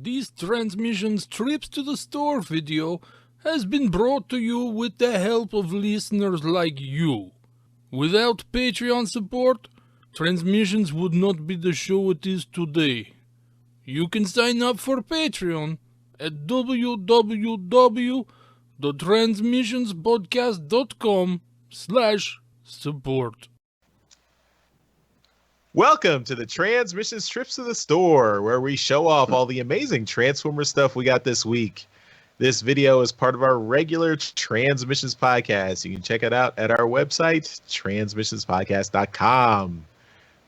This Transmissions Trips to the Store video has been brought to you with the help of listeners like you. Without Patreon support, Transmissions would not be the show it is today. You can sign up for Patreon at www.transmissionspodcast.com/support. Welcome to the Transmissions Trips to the Store, where we show off all the amazing Transformers stuff we got this week. This video is part of our regular Transmissions podcast. You can check it out at our website, transmissionspodcast.com.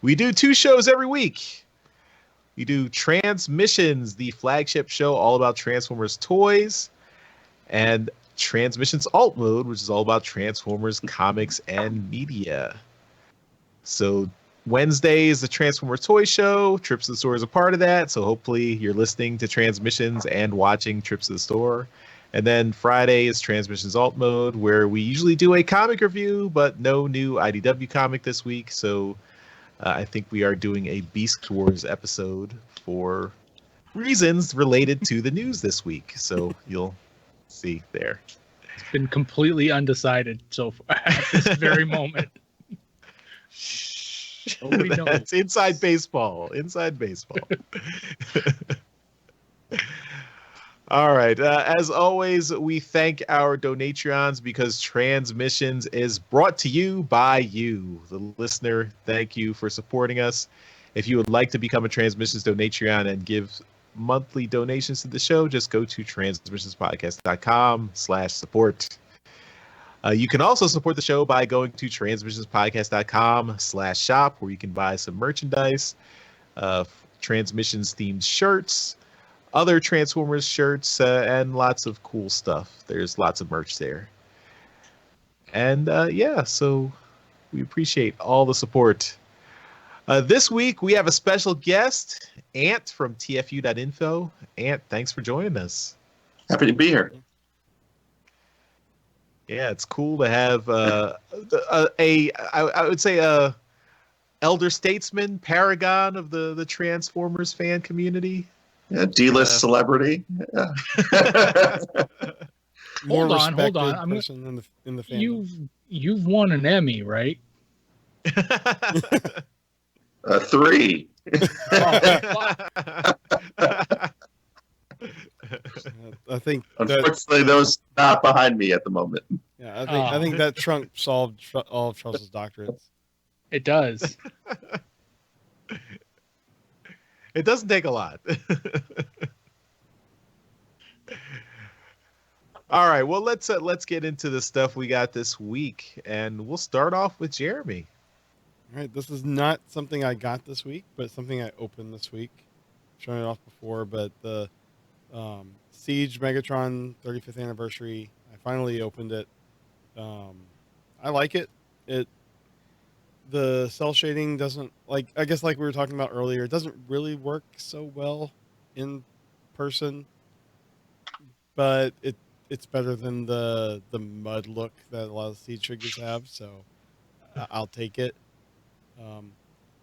We do 2 shows every week. We do Transmissions, the flagship show all about Transformers toys, and Transmissions Alt Mode, which is all about Transformers comics and media. So Wednesday is the Transformers Toy Show. Trips to the Store is a part of that, so hopefully you're listening to Transmissions and watching Trips to the Store. And then Friday is Transmissions Alt Mode, where we usually do a comic review, but no new IDW comic this week, so I think we are doing a Beast Wars episode for reasons related to the news this week, so you'll see there. It's been completely undecided so far at this very moment. Nobody knows. That's inside baseball. Inside baseball. All right. As always, we thank our Donatrons because Transmissions is brought to you by you, the listener. Thank you for supporting us. If you would like to become a Transmissions Donatron and give monthly donations to the show, just go to transmissionspodcast.com/support. You can also support the show by going to transmissionspodcast.com/shop, where you can buy some merchandise, Transmissions themed shirts, other Transformers shirts, and lots of cool stuff. There's lots of merch there. And yeah, so we appreciate all the support. This week we have a special guest, Ant from TFU.Info. Ant, thanks for joining us. Happy to be here. Yeah, it's cool to have I would say a elder statesman, paragon of the Transformers fan community. Yeah, D-list celebrity. Yeah. Hold on. Person in the family. You've won an Emmy, right? 3. I think Unfortunately, those not behind me at the moment. Yeah, I think that trunk solved all of Charles's doctorates. It does. It doesn't take a lot. All right, well let's get into the stuff we got this week, and we'll start off with Jeremy. All right, this is not something I got this week, but something I opened this week. I've shown it off before, but the Siege Megatron 35th anniversary, I finally opened it. I like it. The cell shading doesn't, I guess like we were talking about earlier, it doesn't really work so well in person, but it's better than the mud look that a lot of Siege figures have, so I'll take it.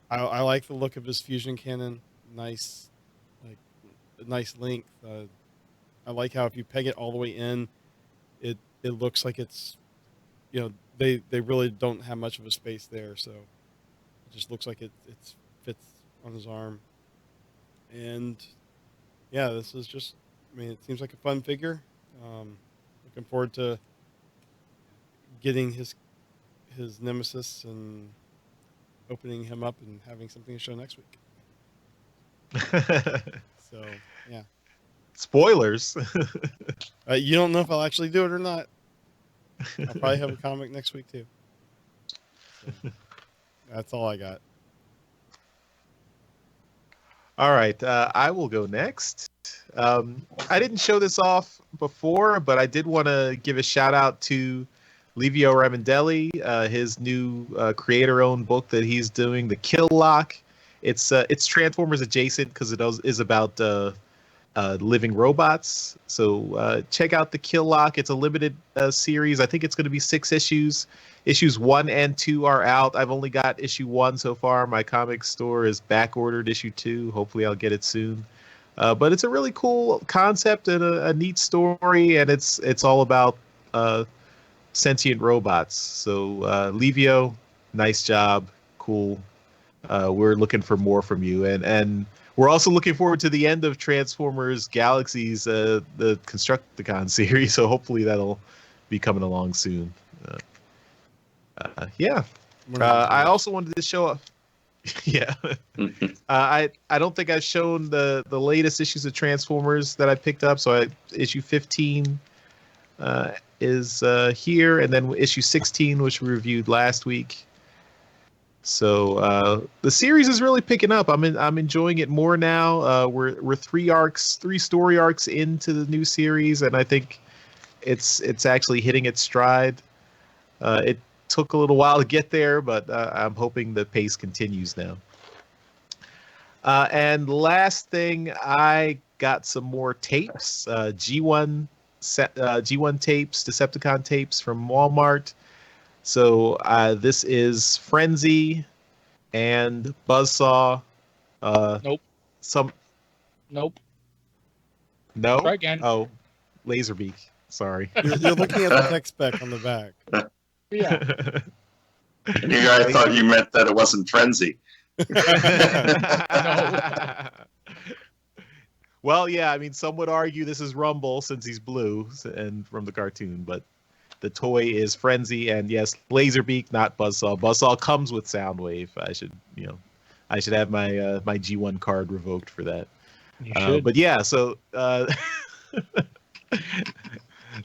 I like the look of his fusion cannon. Nice length. I like how if you peg it all the way in, it looks like it's, they really don't have much of a space there, so it just looks like it fits on his arm. And yeah, this is just, it seems like a fun figure. Looking forward to getting his nemesis and opening him up and having something to show next week. So yeah. Spoilers. You don't know if I'll actually do it or not. I'll probably have a comic next week too. So, that's all I got. All right, I will go next. I didn't show this off before, but I did want to give a shout out to Livio Ramondelli, his new creator-owned book that he's doing, The Kill Lock. It's Transformers adjacent because it is about living robots. So check out The Kill Lock. It's a limited series. I think it's going to be 6 issues. Issues 1 and 2 are out. I've only got issue 1 so far. My comic store is back ordered issue 2. Hopefully I'll get it soon. But it's a really cool concept and a neat story, and it's all about sentient robots. So Livio, nice job, cool. We're looking for more from you, and we're also looking forward to the end of Transformers Galaxies, the Constructicon series. So hopefully that'll be coming along soon. Yeah. I also wanted to show up. Yeah. I don't think I've shown the latest issues of Transformers that I picked up. So issue 15 is here, and then issue 16, which we reviewed last week. So the series is really picking up. I'm enjoying it more now. We're three story arcs into the new series, and I think it's actually hitting its stride. It took a little while to get there, but I'm hoping the pace continues now. And last thing, I got some more tapes, G1 tapes, Decepticon tapes from Walmart. So this is Frenzy and Buzzsaw. Nope. Nope. No? Try again. Oh, Laserbeak. Sorry. You're looking at the tech spec on the back. Yeah. And you guys thought you meant that it wasn't Frenzy. Well, yeah, I mean, some would argue this is Rumble since he's blue and from the cartoon, but the toy is Frenzy, and yes, Laserbeak, not Buzzsaw. Buzzsaw comes with Soundwave. I should have my my G1 card revoked for that. You should. But yeah, so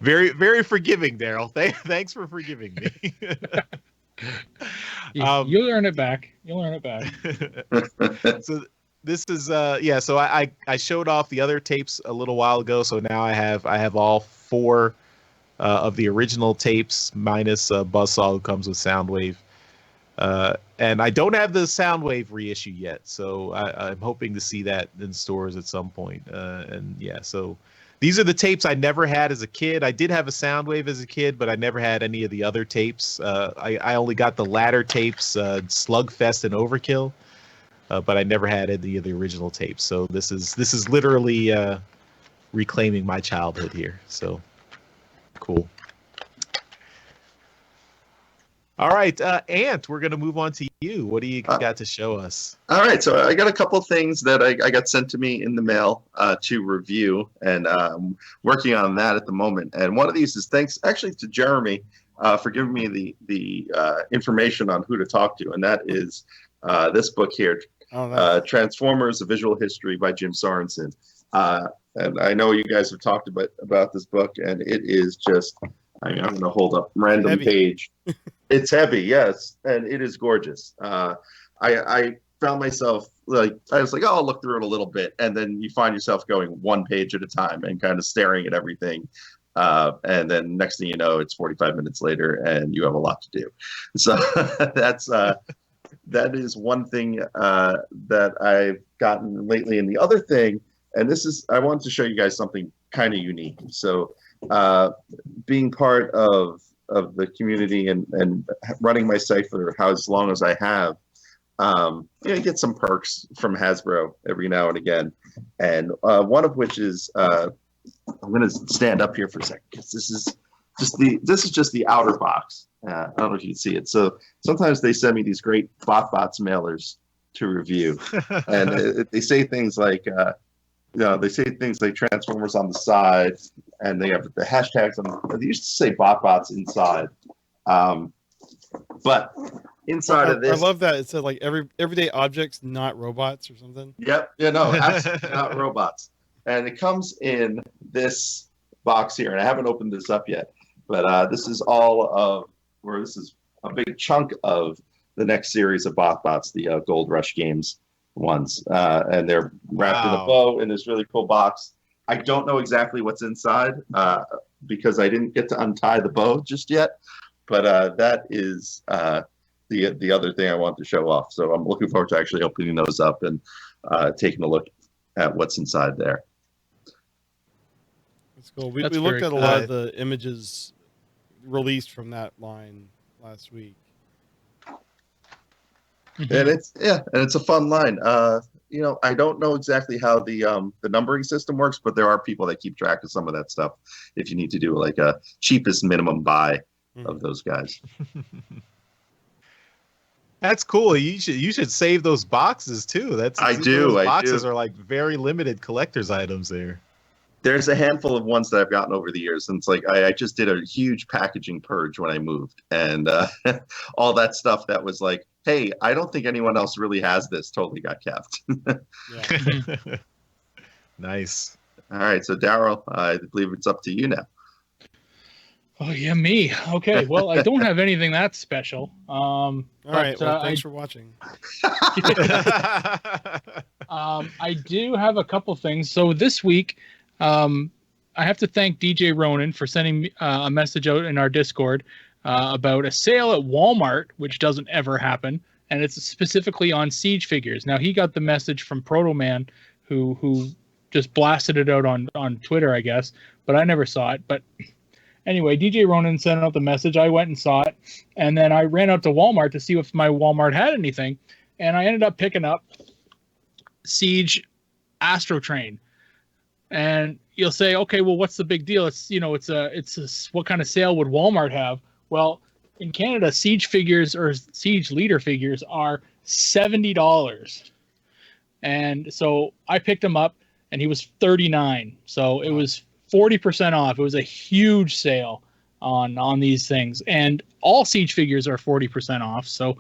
very, very forgiving, Darryl. Thanks for forgiving me. You'll earn it back. You'll earn it back. So this is so I showed off the other tapes a little while ago, so now I have all 4 of the original tapes minus Buzzsaw, who comes with Soundwave. And I don't have the Soundwave reissue yet, so I'm hoping to see that in stores at some point. And yeah, so these are the tapes I never had as a kid. I did have a Soundwave as a kid, but I never had any of the other tapes. I only got the latter tapes, Slugfest and Overkill, but I never had any of the original tapes. So this is literally reclaiming my childhood here. So cool. All right, Ant, we're going to move on to you. What do you got to show us? All right, so I got a couple of things that I got sent to me in the mail to review, and I'm working on that at the moment. And one of these is thanks actually to Jeremy for giving me the information on who to talk to, and that is this book here, Transformers: A Visual History by Jim Sorensen. And I know you guys have talked about this book, and it is just, I'm going to hold up random page. It's heavy, yes, and it is gorgeous. I found myself I was like, oh, I'll look through it a little bit, and then you find yourself going one page at a time and kind of staring at everything. And then next thing you know, it's 45 minutes later, and you have a lot to do. So that is one thing that I've gotten lately. And the other thing, and I wanted to show you guys something kind of unique. So being part of the community and running my site for as long as I have, you get some perks from Hasbro every now and again. And one of which is, I'm going to stand up here for a second, because this is just the outer box. I don't know if you can see it. So sometimes they send me these great BotBots mailers to review, and they say things like, they say things like Transformers on the side, and they have the hashtags on. They used to say BotBots inside, but inside of this, I love that it said like everyday objects, not robots or something. Yep. Yeah. No, absolutely not robots. And it comes in this box here, and I haven't opened this up yet, but this is this is a big chunk of the next series of BotBots, the Gold Rush Games ones, and they're wrapped in a bow in this really cool box. I don't know exactly what's inside because I didn't get to untie the bow just yet, but that is the other thing I want to show off. So I'm looking forward to actually opening those up and taking a look at what's inside there. That's cool. We looked at a lot of the images released from that line last week. And it's a fun line. I don't know exactly how the numbering system works, but there are people that keep track of some of that stuff. If you need to do like a cheapest minimum buy of those guys. That's cool. You should save those boxes too. I do. Those boxes are like very limited collector's items there. There's a handful of ones that I've gotten over the years, and it's like I just did a huge packaging purge when I moved, and all that stuff that was like, hey, I don't think anyone else really has this, totally got kept. Yeah. Nice. All right, so Darryl, I believe it's up to you now. Oh yeah, me. Okay, well, I don't have anything that special. All right. Well, thanks for watching. I do have a couple things. So this week, I have to thank DJ Ronan for sending me a message out in our Discord about a sale at Walmart, which doesn't ever happen, and it's specifically on Siege figures. Now, he got the message from Proto Man, who just blasted it out on Twitter, I guess, but I never saw it. But anyway, DJ Ronan sent out the message. I went and saw it, and then I ran out to Walmart to see if my Walmart had anything, and I ended up picking up Siege Astro Train. And you'll say, okay, well, what's the big deal? It's what kind of sale would Walmart have? Well, in Canada, Siege figures or Siege leader figures are $70, and so I picked him up, and he was $39. So it was 40% off. It was a huge sale on these things, and all Siege figures are 40% off. So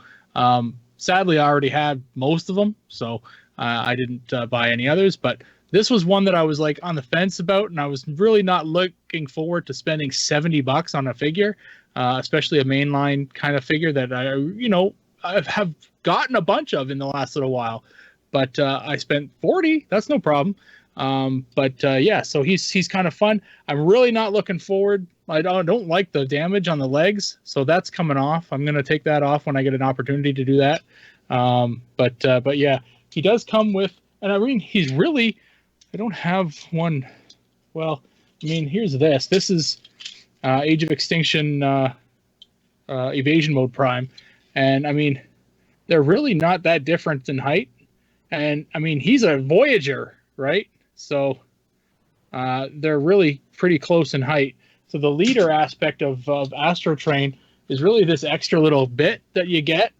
sadly, I already had most of them, so I didn't buy any others, but this was one that I was like on the fence about, and I was really not looking forward to spending $70 on a figure, especially a mainline kind of figure that I have gotten a bunch of in the last little while. But I spent $40. That's no problem. Yeah, so he's kind of fun. I'm really not looking forward. I don't like the damage on the legs, so that's coming off. I'm gonna take that off when I get an opportunity to do that. But yeah, he does come with, and I mean, he's really. I don't have one. Well, I mean, here's this. This is Age of Extinction Evasion Mode Prime. And, I mean, they're really not that different in height. And, I mean, he's a Voyager, right? So they're really pretty close in height. So the leader aspect of Astro Train is really this extra little bit that you get.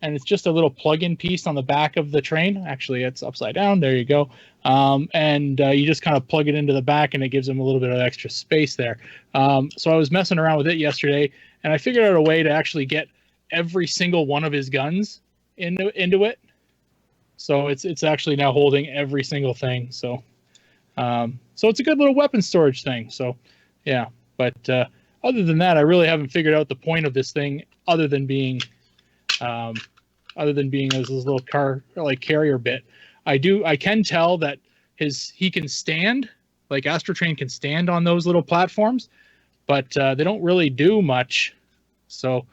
And it's just a little plug-in piece on the back of the train. Actually, it's upside down. There you go. And you just kind of plug it into the back, and it gives them a little bit of extra space there. So I was messing around with it yesterday, and I figured out a way to actually get every single one of his guns into it. So it's actually now holding every single thing. So it's a good little weapon storage thing. So yeah. But other than that, I really haven't figured out the point of this thing other than being this little car like carrier bit. I can tell that he can stand, like Astro Train can stand on those little platforms, but they don't really do much. So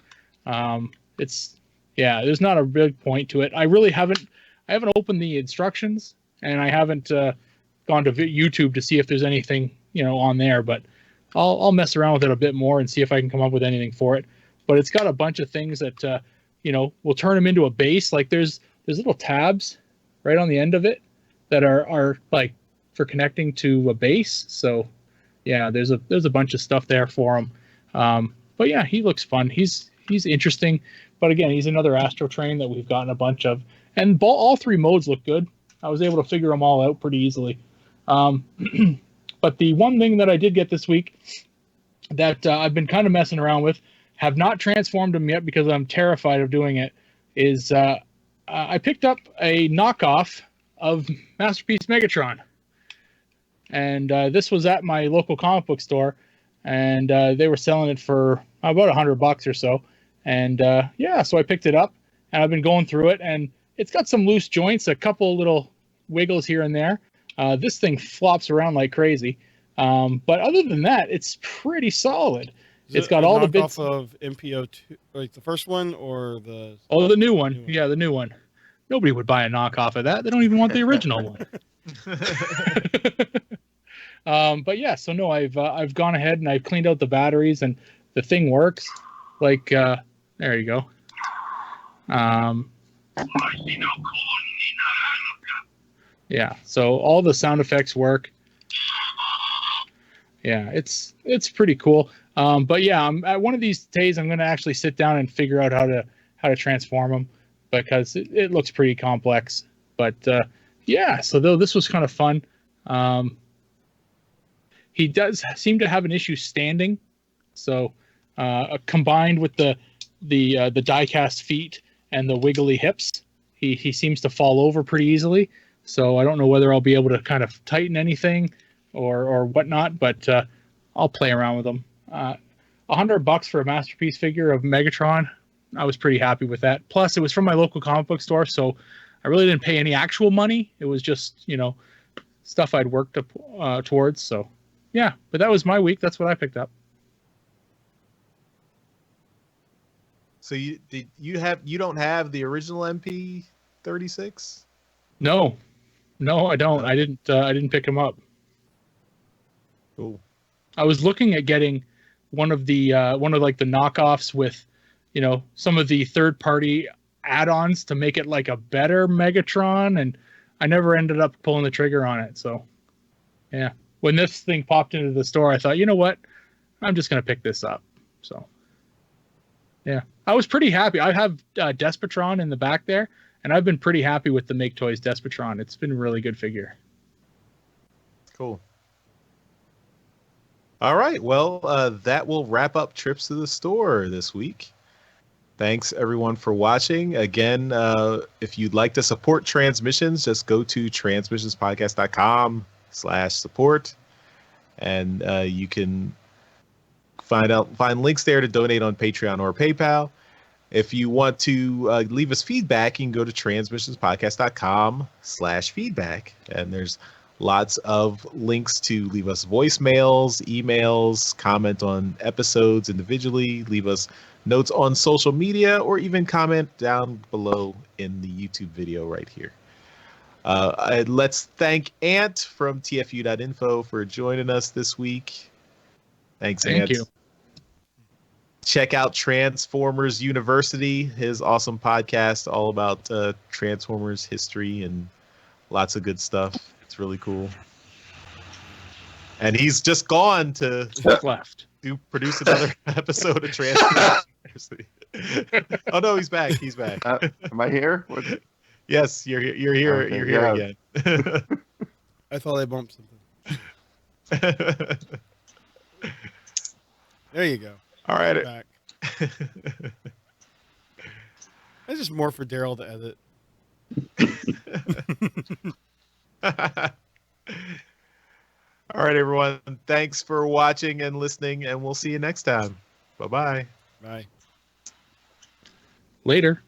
there's not a big point to it. I haven't opened the instructions, and I haven't gone to YouTube to see if there's anything on there, but I'll mess around with it a bit more and see if I can come up with anything for it. But it's got a bunch of things that will turn them into a base. Like there's little tabs right on the end of it that are like for connecting to a base. So yeah, there's a bunch of stuff there for him. But yeah, he looks fun. He's interesting. But again, he's another Astro Train that we've gotten a bunch of. And all three modes look good. I was able to figure them all out pretty easily. But the one thing that I did get this week that I've been kind of messing around with, have not transformed them yet because I'm terrified of doing it, is I picked up a knockoff of Masterpiece Megatron. And this was at my local comic book store, and they were selling it for about $100 or so. And so I picked it up, and I've been going through it, and it's got some loose joints, a couple little wiggles here and there. This thing flops around like crazy. But other than that, it's pretty solid. It's got all the bits of MPO2, like the first one or the new one. Yeah, the new one. Nobody would buy a knockoff of that. They don't even want the original one. But yeah, so no, I've gone ahead and I've cleaned out the batteries, and the thing works. Like there you go. Yeah, so all the sound effects work. Yeah, it's pretty cool. But yeah, at one of these days I'm going to actually sit down and figure out how to transform them, because it looks pretty complex. But yeah, so though this was kind of fun. He does seem to have an issue standing, so combined with the die-cast feet and the wiggly hips, he seems to fall over pretty easily. So I don't know whether I'll be able to kind of tighten anything or whatnot, but I'll play around with them. $100 for a masterpiece figure of Megatron. I was pretty happy with that. Plus, it was from my local comic book store, so I really didn't pay any actual money. It was just, stuff I'd worked up, towards. So, yeah. But that was my week. That's what I picked up. So you don't have the original MP36? No, I don't. I didn't pick him up. Cool. I was looking at getting one of like the knockoffs with, some of the third party add-ons to make it like a better Megatron, and I never ended up pulling the trigger on it. So, yeah, when this thing popped into the store, I thought, you know what, I'm just gonna pick this up. So, yeah, I was pretty happy. I have Despotron in the back there, and I've been pretty happy with the Make Toys Despotron. It's been a really good figure. Cool. All right. Well, that will wrap up trips to the store this week. Thanks everyone for watching. Again, if you'd like to support Transmissions, just go to transmissionspodcast.com/support, and you can find links there to donate on Patreon or PayPal. If you want to leave us feedback, you can go to transmissionspodcast.com/feedback, and there's lots of links to leave us voicemails, emails, comment on episodes individually, leave us notes on social media, or even comment down below in the YouTube video right here. Let's thank Ant from TFU.Info for joining us this week. Thanks, Thank Ant. you. Check out Transformers University, his awesome podcast all about Transformers history and lots of good stuff. It's really cool. And he's just gone to Left. produce another episode of Transformers University. Oh no, he's back. He's back. Am I here? Yes, you're here. Okay, You're here again. I thought I bumped something. There you go. All right. Back. That's just more for Darryl to edit. All right, everyone. Thanks for watching and listening, and we'll see you next time. Bye-bye. Bye. Later.